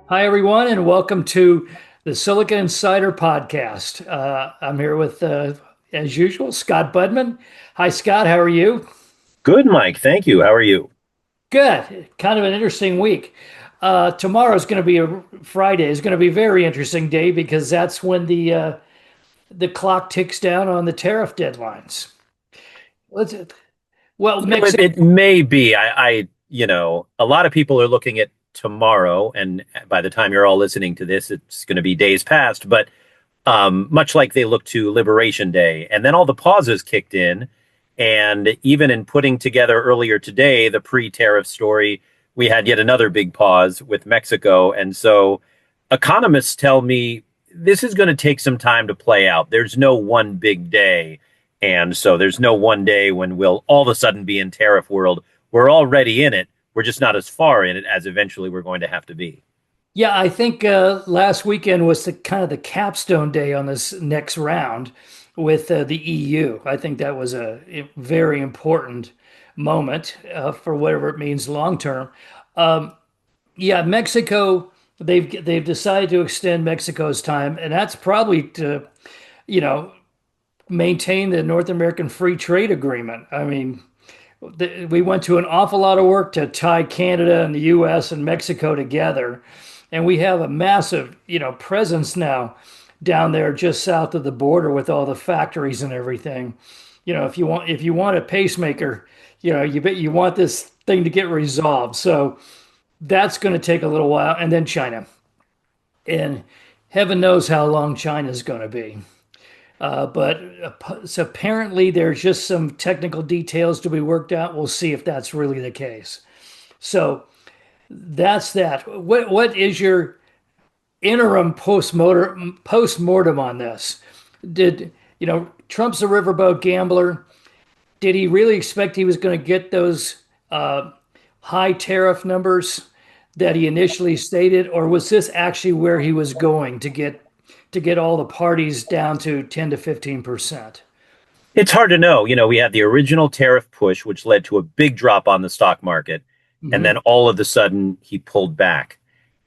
Hi, everyone, and welcome to the Silicon Insider podcast. I'm here with, as usual, Scott Budman. Hi, Scott. How are you? Good, Mike. Thank you. How are you? Good. Kind of an interesting week. Tomorrow is going to be a Friday. Is going to be a very interesting day because that's when the clock ticks down on the tariff deadlines. Let's, well, Mexico. It may be. A lot of people are looking at tomorrow, and by the time you're all listening to this, it's going to be days past. But much like they look to Liberation Day, and then all the pauses kicked in, and even in putting together earlier today the pre-tariff story, we had yet another big pause with Mexico, and so economists tell me this is going to take some time to play out. There's no one big day. And so there's no one day when we'll all of a sudden be in tariff world. We're already in it. We're just not as far in it as eventually we're going to have to be. Yeah, I think last weekend was the kind of the capstone day on this next round with the EU. I think that was a very important moment for whatever it means long term. Um, yeah, Mexico, they've decided to extend Mexico's time, and that's probably to, you know, maintain the North American Free Trade Agreement. I mean, we went to an awful lot of work to tie Canada and the US and Mexico together. And we have a massive, presence now down there just south of the border with all the factories and everything. If you want a pacemaker, you want this thing to get resolved. So that's going to take a little while. And then China. And heaven knows how long China's going to be. But so apparently there's just some technical details to be worked out. We'll see if that's really the case. So that's that. What is your interim postmortem on this? Did Trump's a riverboat gambler? Did he really expect he was going to get those high tariff numbers that he initially stated, or was this actually where he was going to get all the parties down to 10 to 15%? It's hard to know. We had the original tariff push, which led to a big drop on the stock market. And then Hmm. all of a sudden he pulled back.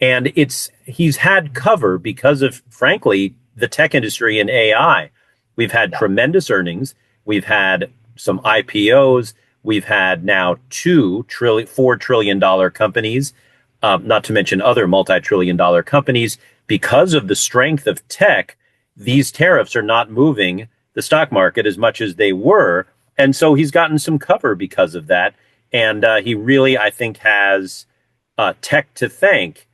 And he's had cover because of, frankly, the tech industry and AI. We've had Yeah. tremendous earnings. We've had some IPOs. We've had now $4 trillion companies, not to mention other multi-trillion dollar companies. Because of the strength of tech, these tariffs are not moving the stock market as much as they were. And so he's gotten some cover because of that. And he really, I think, has tech to thank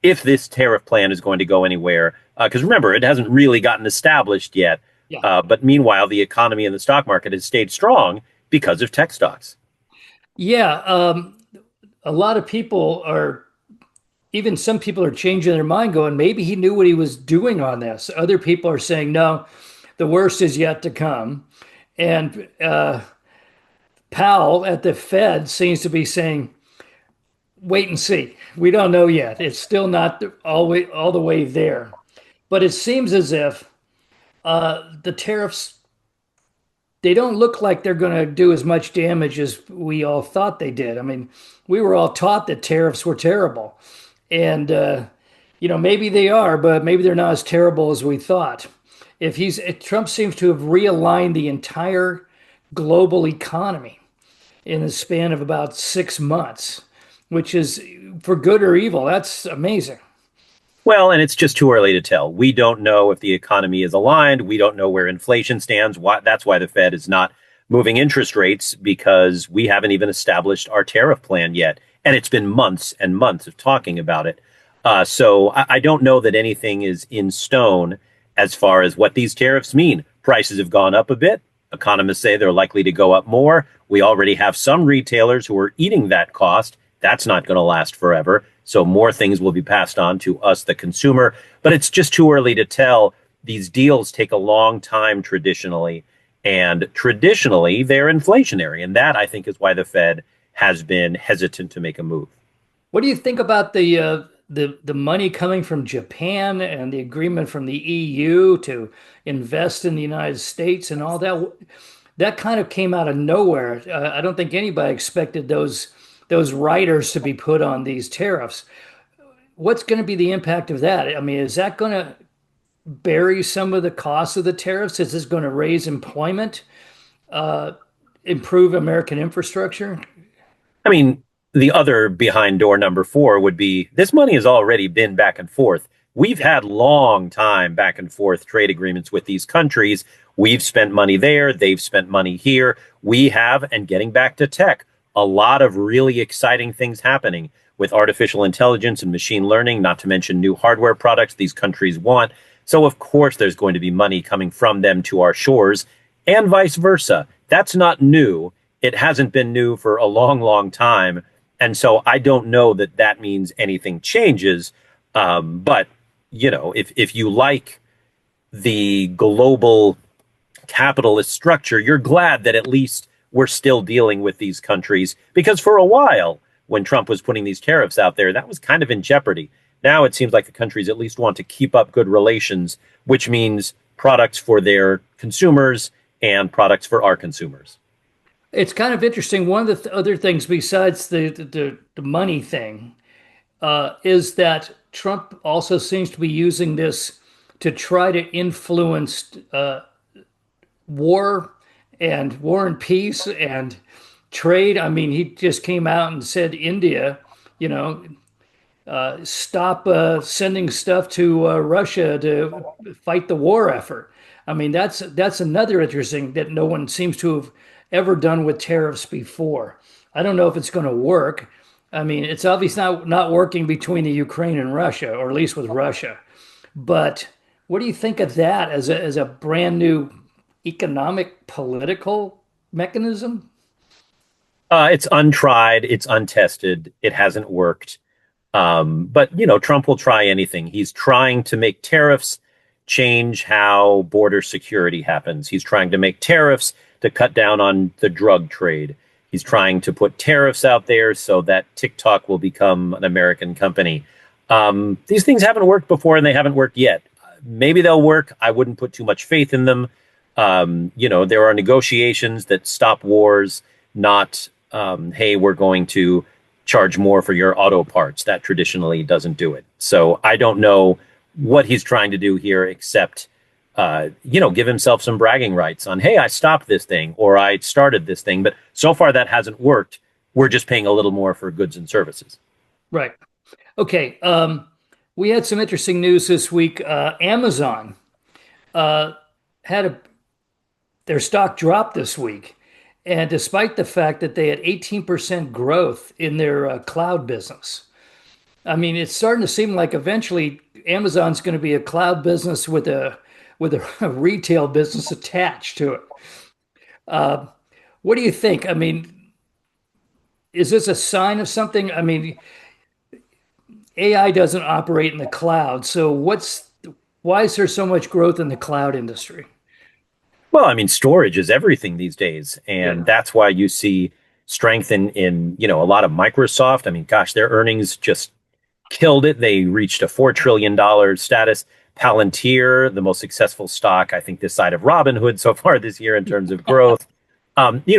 if this tariff plan is going to go anywhere. Because remember, it hasn't really gotten established yet. Yeah. But meanwhile, the economy and the stock market has stayed strong because of tech stocks. Yeah. A lot of people are, even some people are changing their mind, going, maybe he knew what he was doing on this. Other people are saying, no, the worst is yet to come. And Powell at the Fed seems to be saying, wait and see. We don't know yet. It's still not all the way there. But it seems as if the tariffs, they don't look like they're going to do as much damage as we all thought they did. I mean, we were all taught that tariffs were terrible. And, maybe they are, but maybe they're not as terrible as we thought. If Trump seems to have realigned the entire global economy in the span of about 6 months, which is for good or evil. That's amazing. Well, and it's just too early to tell. We don't know if the economy is aligned. We don't know where inflation stands. That's why the Fed is not moving interest rates because we haven't even established our tariff plan yet. And it's been months and months of talking about it. So I don't know that anything is in stone as far as what these tariffs mean. Prices have gone up a bit. Economists say they're likely to go up more. We already have some retailers who are eating that cost. That's not going to last forever. So more things will be passed on to us, the consumer. But it's just too early to tell. These deals take a long time traditionally. And traditionally, they're inflationary. And that, I think, is why the Fed has been hesitant to make a move. What do you think about the money coming from Japan and the agreement from the EU to invest in the United States and all that? That kind of came out of nowhere. I don't think anybody expected those riders to be put on these tariffs. what's going to be the impact of that? I mean, is that going to bury some of the costs of the tariffs? Is this going to raise employment, uh, improve American infrastructure? I mean, the other behind door number four would be this money has already been back and forth. We've Yeah. had long time back and forth trade agreements with these countries. We've spent money there. They've spent money here. We have, and getting back to tech, a lot of really exciting things happening with artificial intelligence and machine learning, not to mention new hardware products these countries want. So, of course, there's going to be money coming from them to our shores and vice versa. That's not new. It hasn't been new for a long, long time. And so I don't know that that means anything changes. But, if you like the global capitalist structure, you're glad that at least we're still dealing with these countries because for a while, when Trump was putting these tariffs out there, that was kind of in jeopardy. Now it seems like the countries at least want to keep up good relations, which means products for their consumers and products for our consumers. It's kind of interesting. One of the other things besides the money thing is that Trump also seems to be using this to try to influence war war and peace and trade. I mean, he just came out and said India, you know, stop sending stuff to Russia to fight the war effort. I mean, that's another interesting that no one seems to have ever done with tariffs before. I don't know if it's going to work. I mean, it's obviously not working between the Ukraine and Russia, or at least with Russia. But what do you think of that as a brand new economic political mechanism? It's untried, it's untested, it hasn't worked. But Trump will try anything. He's trying to make tariffs change how border security happens. He's trying to make tariffs to cut down on the drug trade. He's trying to put tariffs out there so that TikTok will become an American company. These things haven't worked before and they haven't worked yet. Maybe they'll work. I wouldn't put too much faith in them. There are negotiations that stop wars, not, hey, we're going to charge more for your auto parts. That traditionally doesn't do it. So I don't know what he's trying to do here, except, give himself some bragging rights on, hey, I stopped this thing or I started this thing. But so far that hasn't worked. We're just paying a little more for goods and services. Right. Okay. We had some interesting news this week. Amazon uh, had their stock dropped this week. And despite the fact that they had 18% growth in their cloud business. I mean, it's starting to seem like eventually Amazon's going to be a cloud business with a retail business attached to it. Uh, what do you think? I mean, is this a sign of something? I mean, AI doesn't operate in the cloud, so why is there so much growth in the cloud industry? Well, I mean, storage is everything these days, and Yeah. that's why you see strength in a lot of Microsoft. I mean, gosh, their earnings just killed it. They reached a $4 trillion status. Palantir, the most successful stock, I think, this side of Robinhood so far this year in terms of growth.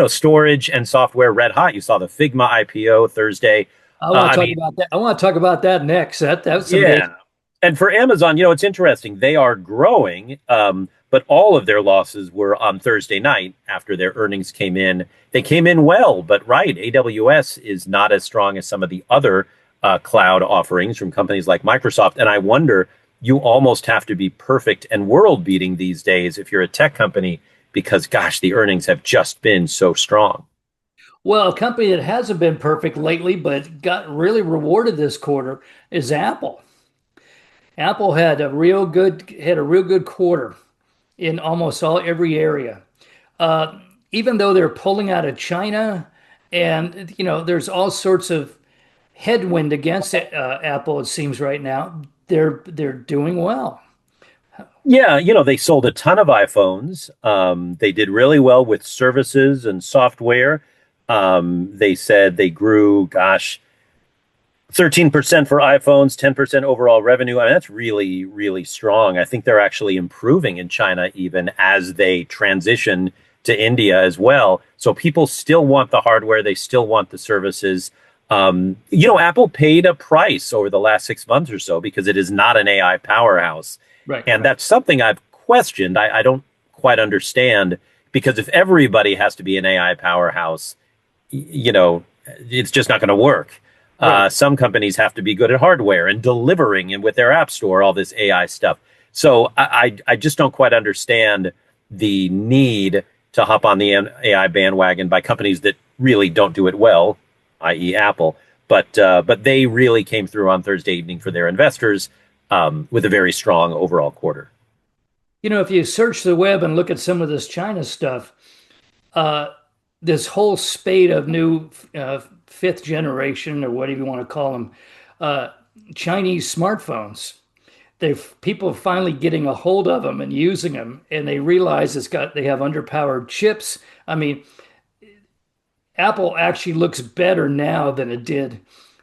Storage and software red hot. You saw the Figma IPO Thursday. I want to I talk mean, about that. I want to talk about that next. That's amazing. yeah. And for Amazon, it's interesting. They are growing, but all of their losses were on Thursday night after their earnings came in. They came in well, but right, AWS is not as strong as some of the other cloud offerings from companies like Microsoft. And I wonder, you almost have to be perfect and world beating these days if you're a tech company, because gosh, the earnings have just been so strong. Well, a company that hasn't been perfect lately, but got really rewarded this quarter is Apple. Apple had a real good quarter in almost every area. Even though they're pulling out of China, and there's all sorts of headwind against Apple. It seems right now they're doing well. Yeah, they sold a ton of iPhones. They did really well with services and software. They said they grew, gosh, 13% for iPhones, 10% overall revenue. I mean, that's really, really strong. I think they're actually improving in China even as they transition to India as well. So people still want the hardware, they still want the services. Apple paid a price over the last 6 months or so because it is not an AI powerhouse. Right, And right, that's something I've questioned. I don't quite understand because if everybody has to be an AI powerhouse, it's just not going to work. right. Some companies have to be good at hardware and delivering and with their app store, all this AI stuff. So I just don't quite understand the need to hop on the AI bandwagon by companies that really don't do it well, i.e., Apple. But they really came through on Thursday evening for their investors with a very strong overall quarter. If you search the web and look at some of this China stuff, uh, this whole spate of new fifth generation or whatever you want to call them, uh, Chinese smartphones. People are finally getting a hold of them and using them, and they realize they have underpowered chips. I mean, Apple actually looks better now than it did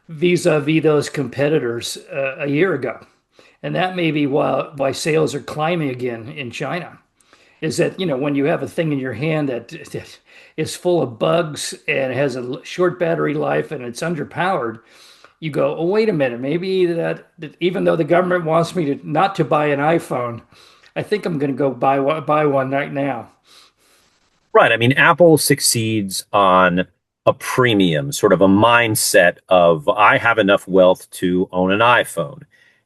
vis-a-vis those competitors a year ago, and that may be why sales are climbing again in China. Is that when you have a thing in your hand that is full of bugs and has a short battery life and it's underpowered, you go, oh, wait a minute, maybe that even though the government wants me to not to buy an iPhone, I think I'm going to go buy one right now. Right. I mean, Apple succeeds on a premium, sort of a mindset of I have enough wealth to own an iPhone.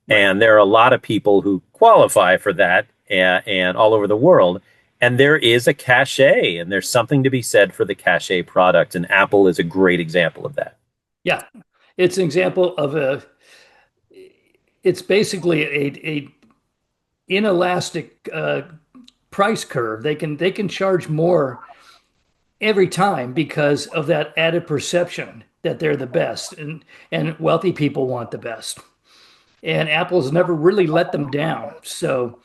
Right. And there are a lot of people who qualify for that and all over the world. And there is a cachet, and there's something to be said for the cachet product. And Apple is a great example of that. Yeah. It's an example of it's basically a inelastic price curve. They can charge more every time because of that added perception that they're the best and wealthy people want the best. And Apple's never really let them down. So,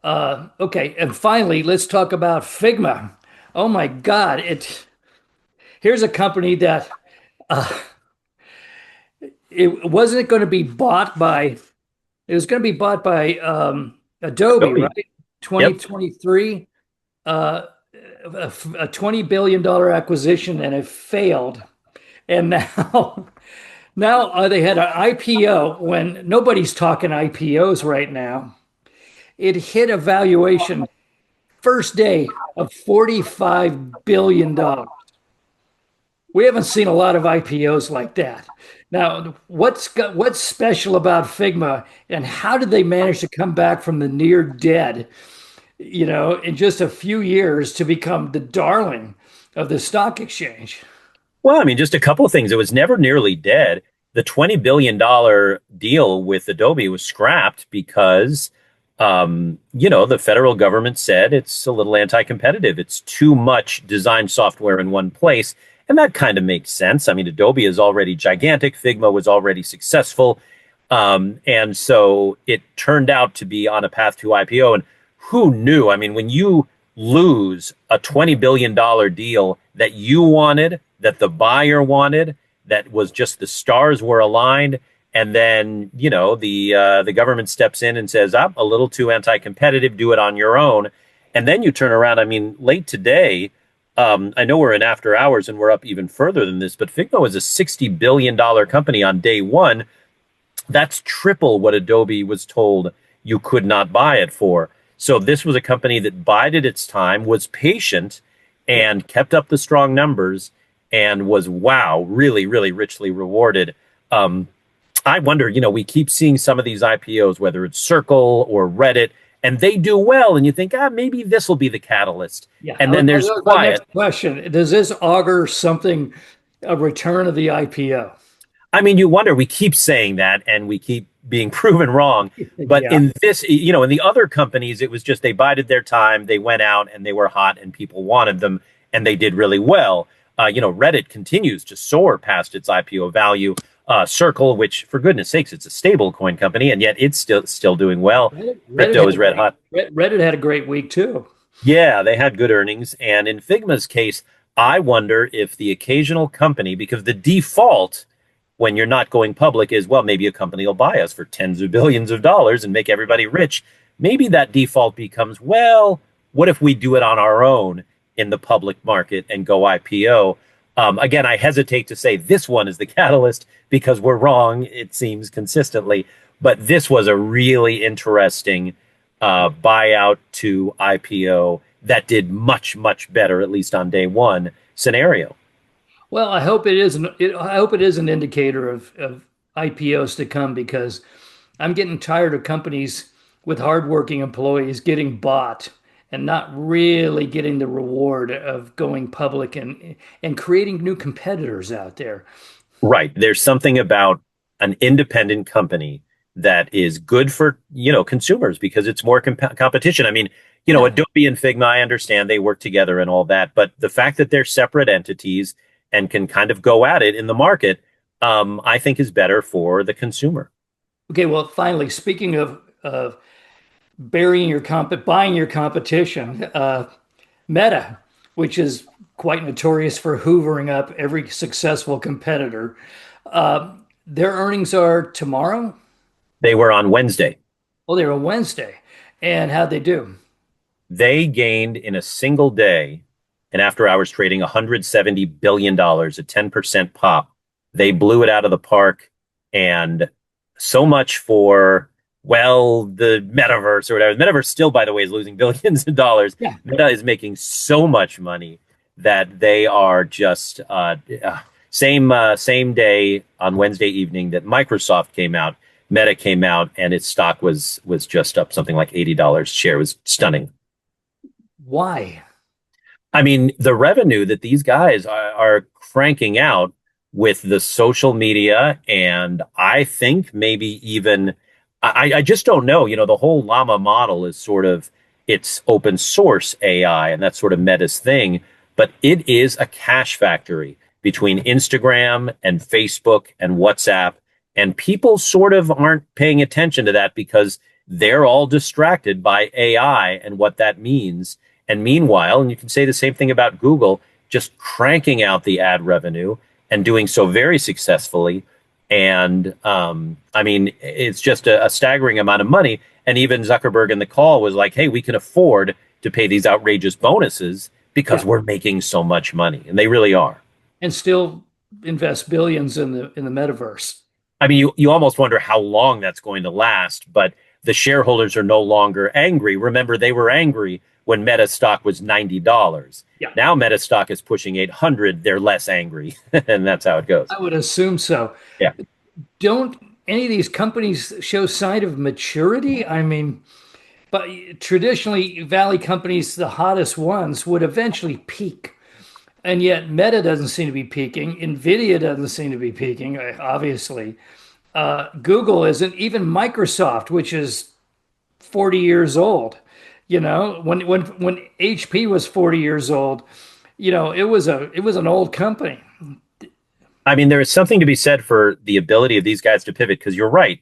okay. And finally, let's talk about Figma. Oh my God. Here's a company that it wasn't going to be bought by, it was going to be bought by Adobe, Adobe. right? Yep. 2023, uh, a $20 billion acquisition and it failed. And now, now they had an IPO when nobody's talking IPOs right now. It hit a valuation first day of $45 billion. We haven't seen a lot of IPOs like that. Now, what's special about Figma and how did they manage to come back from the near dead, in just a few years to become the darling of the stock exchange? Well, I mean, just a couple of things. It was never nearly dead. The $20 billion deal with Adobe was scrapped because, the federal government said it's a little anti-competitive. It's too much design software in one place. And that kind of makes sense. I mean, Adobe is already gigantic. Figma was already successful. And so it turned out to be on a path to IPO. And who knew? I mean, when you lose a $20 billion deal that you wanted, that the buyer wanted, that was just the stars were aligned, and then the government steps in and says, "I'm a little too anti-competitive. Do it on your own," and then you turn around. I mean, late today, I know we're in after hours and we're up even further than this, but Figma was a $60 billion company on day one. That's triple what Adobe was told you could not buy it for. So this was a company that bided its time, was patient, Yeah. and kept up the strong numbers, and was wow, really, really richly rewarded. Um, I wonder, we keep seeing some of these IPOs, whether it's Circle or Reddit, and they do well, and you think, maybe this will be the catalyst. Yeah. And then That there's was my quiet. next question. Does this augur something, a return of the IPO? I mean, you wonder, we keep saying that and we keep being proven wrong. But Yeah. in this, in the other companies, it was just they bided their time, they went out and they were hot and people wanted them and they did really well. Reddit continues to soar past its IPO value. Circle, which for goodness sakes, it's a stable coin company, and yet it's still doing well. Reddit Crypto had is a red great hot. Reddit had a great week too. Yeah, they had good earnings. And in Figma's case, I wonder if the occasional company, because the default when you're not going public is, well, maybe a company will buy us for tens of billions of dollars and make everybody rich. Maybe that default becomes, well, what if we do it on our own in the public market and go IPO? Again, I hesitate to say this one is the catalyst because we're wrong, it seems consistently. But this was a really interesting buyout to IPO that did much, much better, at least on day one scenario. Well, I hope it is I hope it is an indicator of IPOs to come because I'm getting tired of companies with hardworking employees getting bought and not really getting the reward of going public and creating new competitors out there. Right. There's something about an independent company that is good for, consumers because it's more competition. I mean, Yeah. Adobe and Figma, I understand they work together and all that, but the fact that they're separate entities and can kind of go at it in the market, I think is better for the consumer. Okay, well, finally, speaking of burying your buying your competition, Meta, which is quite notorious for hoovering up every successful competitor, their earnings are tomorrow. They were on Wednesday. Well, they're on Wednesday. And how'd they do? They gained in a single day and after hours trading $170 billion, a 10% pop. They blew it out of the park. And so much for, well, the metaverse or whatever. The metaverse still, by the way, is losing billions of dollars. Yeah. Meta is making so much money that they are just same day on Wednesday evening that Microsoft came out. Meta came out and its stock was just up something like $80 a share. It was stunning. Why? I mean, the revenue that these guys are cranking out with the social media, and I think maybe even, I just don't know. The whole Llama model is sort of it's open source AI, and that's sort of Meta's thing, but it is a cash factory between Instagram and Facebook and WhatsApp, and people sort of aren't paying attention to that because they're all distracted by AI and what that means. And meanwhile, and you can say the same thing about Google, just cranking out the ad revenue and doing so very successfully. And I mean, it's just a staggering amount of money. And even Zuckerberg in the call was like, hey, we can afford to pay these outrageous bonuses because Yeah. we're making so much money. And they really are. And still invest billions in the metaverse. I mean, you almost wonder how long that's going to last, but the shareholders are no longer angry. Remember, they were angry when Meta stock was $90. Yeah. Now Meta stock is pushing 800. They're less angry, and that's how it goes. I would assume so. Yeah. Don't any of these companies show sign of maturity? I mean, but traditionally, Valley companies, the hottest ones, would eventually peak. And yet Meta doesn't seem to be peaking. Nvidia doesn't seem to be peaking, obviously. Google isn't. Even Microsoft, which is 40 years old. When HP was 40 years old, it was an old company. I mean, there is something to be said for the ability of these guys to pivot because you're right.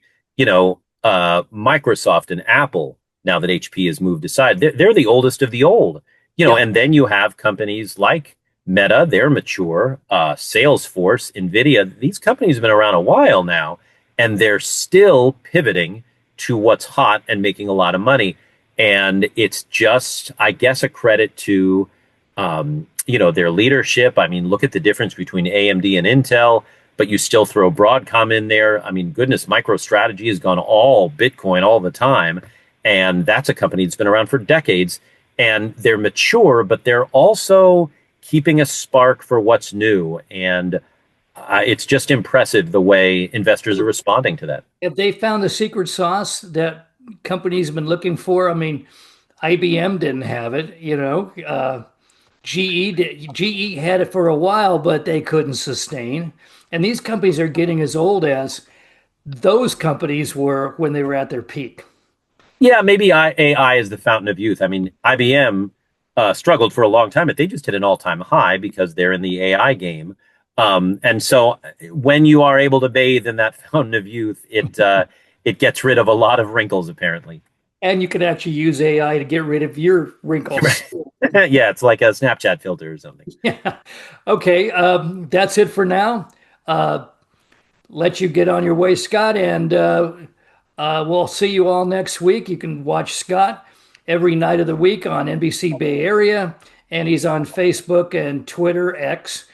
Microsoft and Apple, now that HP has moved aside, they're the oldest of the old, Yeah. and then you have companies like Meta, they're mature, Salesforce, NVIDIA, these companies have been around a while now, and they're still pivoting to what's hot and making a lot of money. And it's just, I guess, a credit to their leadership. I mean, look at the difference between AMD and Intel, but you still throw Broadcom in there. I mean, goodness, MicroStrategy has gone all Bitcoin all the time, and that's a company that's been around for decades. And they're mature, but they're also keeping a spark for what's new. And it's just impressive the way investors are responding to that. If they found the secret sauce that companies have been looking for, I mean, IBM didn't have it, GE had it for a while, but they couldn't sustain. And these companies are getting as old as those companies were when they were at their peak. Yeah, maybe AI is the fountain of youth. I mean, IBM struggled for a long time, but they just hit an all-time high because they're in the AI game. And so when you are able to bathe in that fountain of youth, it gets rid of a lot of wrinkles, apparently. And you can actually use AI to get rid of your wrinkles. Yeah, it's like a Snapchat filter or something. Yeah. Okay. That's it for now. Uh, let you get on your way, Scott, and we'll see you all next week. You can watch Scott every night of the week on NBC Bay Area, and he's on Facebook and Twitter, X,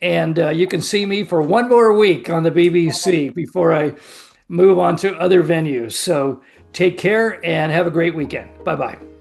And you can see me for one more week on the BBC before I move on to other venues. So take care and have a great weekend. Bye bye.